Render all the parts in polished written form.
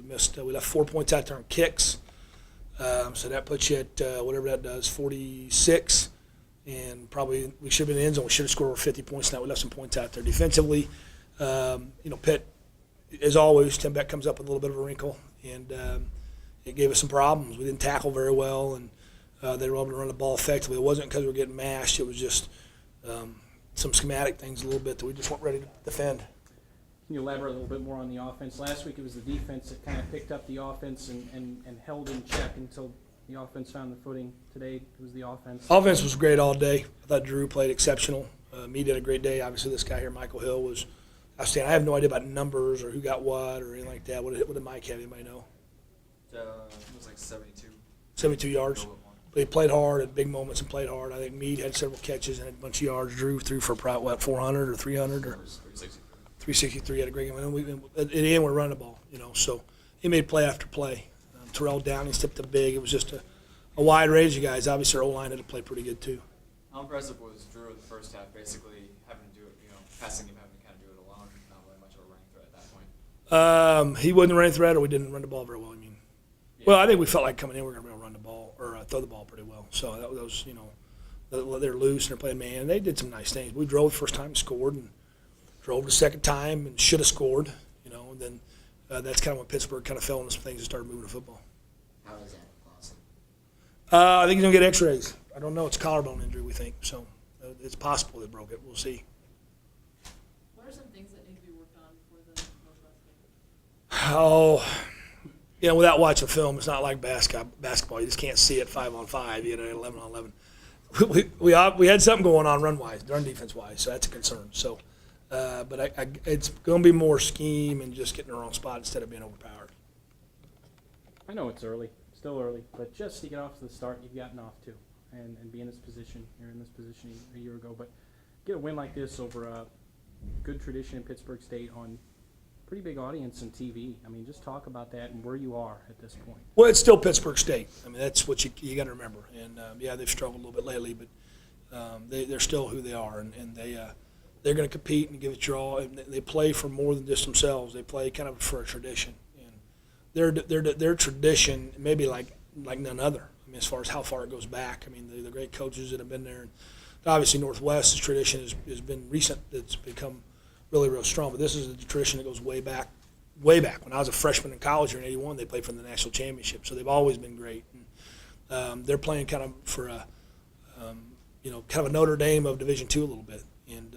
We left 4 points out there on kicks. So that puts you at whatever that does, 46. And probably we should have been in the end zone. We should have scored over 50 points. Now we left some points out there. Defensively, Pitt, as always, Tim Beck comes up with a little bit of a wrinkle, and it gave us some problems. We didn't tackle very well, and they were able to run the ball effectively. It wasn't because we were getting mashed. It was just some schematic things a little bit that we just weren't ready to defend. Can you elaborate a little bit more on the offense? Last week it was the defense that kind of picked up the offense and held in check until the offense found the footing. Today it was the offense. Offense was great all day. I thought Drew played exceptional. Me did a great day. Obviously, this guy here, Michael Hill, was outstanding. I have no idea about numbers or who got what or anything like that. What did Mike have? Anybody know? It was like 72. 72 yards. But he played hard at big moments and played hard. I think Meade had several catches and had a bunch of yards. Drew threw for probably, 400 or 300 or 363. Had a great game. And at the end, we're running the ball, So he made play after play. Terrell Downey stepped up big. It was just a wide range of guys. Obviously, our O-line had to play pretty good too. How impressive was Drew in the first half, basically having to do it, passing him, having to kind of do it alone, not really much of a running threat at that point? He wasn't a running threat, or we didn't run the ball very well, I mean. Yeah. Well, I think we felt like coming in we were going to be able to run the ball or throw the ball pretty well. So that was, they're loose and they're playing man. And they did some nice things. We drove the first time and scored, and drove the second time and should have scored, and then that's kind of when Pittsburgh kind of fell into some things and started moving the football. How is that possible? I think he's going to get x-rays. I don't know. It's a collarbone injury, we think. So it's possible they broke it. We'll see. What are some things that need to be worked on for the Northwest game? Oh, without watching film, it's not like basketball. You just can't see it 5-on-5, 11-on-11. We had something going on run-wise, run defense-wise, so that's a concern. So, but it's going to be more scheme and just getting the wrong spot instead of being overpowered. I know it's early, still early, but just to get off to the start you've gotten off to and be in this position. You're in this position a year ago, but get a win like this over a good tradition in Pittsburg State on pretty big audience and TV. I mean, just talk about that and where you are at this point. Well, it's still Pittsburg State. I mean, that's what you got to remember. And, they've struggled a little bit lately, but they're still who they are. And they're going to compete and give it your all. And they play for more than just themselves. They play kind of for a tradition. And their tradition may be like none other. I mean, as far as how far it goes back. I mean, the great coaches that have been there. And obviously, Northwest's tradition has been recent. It's become really, real strong. But this is a tradition that goes way back. Way back. When I was a freshman in college here in '81, they played for the national championship. So they've always been great. And, they're playing kind of for kind of a Notre Dame of Division II a little bit. And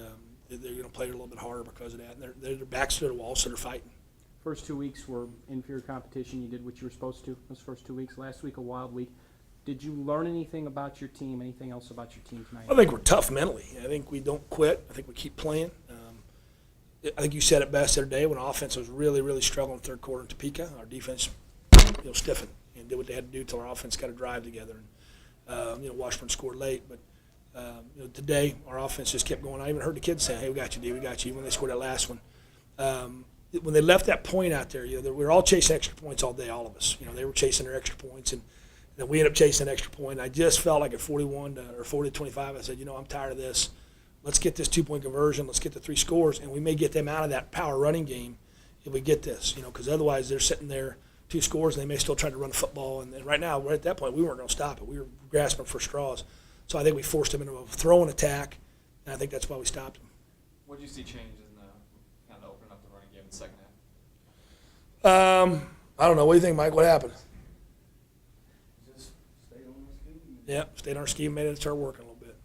they're going to play a little bit harder because of that. And their backs to the wall, so they're fighting. First 2 weeks were inferior competition. You did what you were supposed to those first 2 weeks. Last week, a wild week. Did you learn anything about your team, anything else about your team tonight? I think we're tough mentally. I think we don't quit. I think we keep playing. I think you said it best the other day when offense was really, really struggling in the third quarter in Topeka. Our defense, stiffened and did what they had to do until our offense got a drive together. And, Washburn scored late. But, today our offense just kept going. I even heard the kids saying, hey, we got you, D, we got you, when they scored that last one. When they we left that point out there, we were all chasing extra points all day, all of us. They were chasing their extra points, and then we ended up chasing an extra point. I just felt like at 40 to 25, I said, I'm tired of this. Let's get this 2-point conversion. Let's get the 3 scores, and we may get them out of that power running game if we get this, because otherwise they're sitting there 2 scores, and they may still try to run the football. And right now, right at that point, we weren't going to stop it. We were grasping for straws. So I think we forced them into a throwing attack, and I think that's why we stopped them. What did you see change in the kind of opening up the running game in the second half? I don't know. What do you think, Mike? What happened? Just stayed on our scheme. Yeah, stayed on our scheme, made it start working a little bit.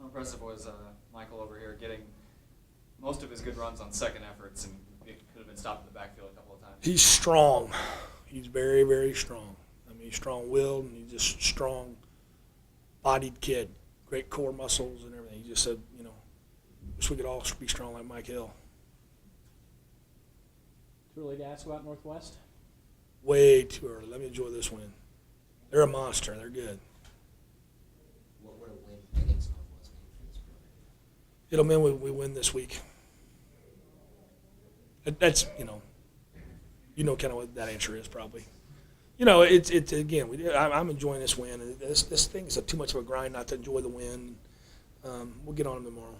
How impressive was Michael over here getting most of his good runs on second efforts, and it could have been stopped in the backfield a couple of times? He's strong. He's very, very strong. I mean, he's strong-willed, and he's just strong-bodied kid. Great core muscles and everything. He just said, wish we could all be strong like Mike Hill. Too early to ask about Northwest? Way too early. Let me enjoy this win. They're a monster. They're good. What would a win against Northwest mean for this program? It'll mean we win this week. That's, kind of what that answer is probably. It's again, I'm enjoying this win. This thing's too much of a grind not to enjoy the win. We'll get on them tomorrow.